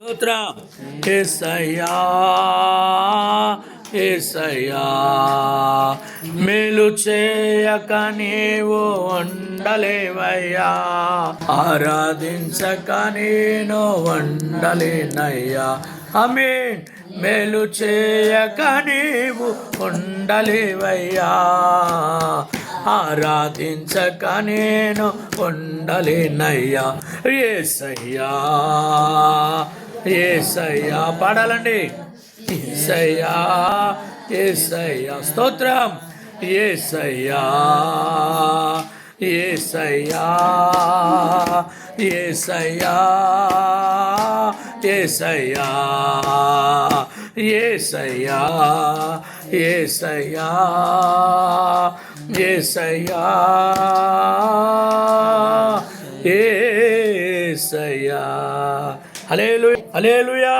స్తోత్రం యేసయ్యా యేసయ్యా మేలు చేయక నీవు ఉండలేవయ్యా, ఆరాధించక నేను ఉండలేనయ్యా. ఆమేన్. మేలు చేయక నీవు ఉండలేవయ్యా, ఆరాధించక నేను ఉండలేనయ్యా. యేసయ్యా యేసయ్యా పాడాలండి. యేసయ్యా యేసయ్యా స్తోత్రం. యేసయ్యా యేసయ్యా యేసయ్యా యేసయ్యా యేసయ్యా యేసయ్యా యేసయ్యా యేసయ్యా. హల్లెలూయా హల్లెలూయా.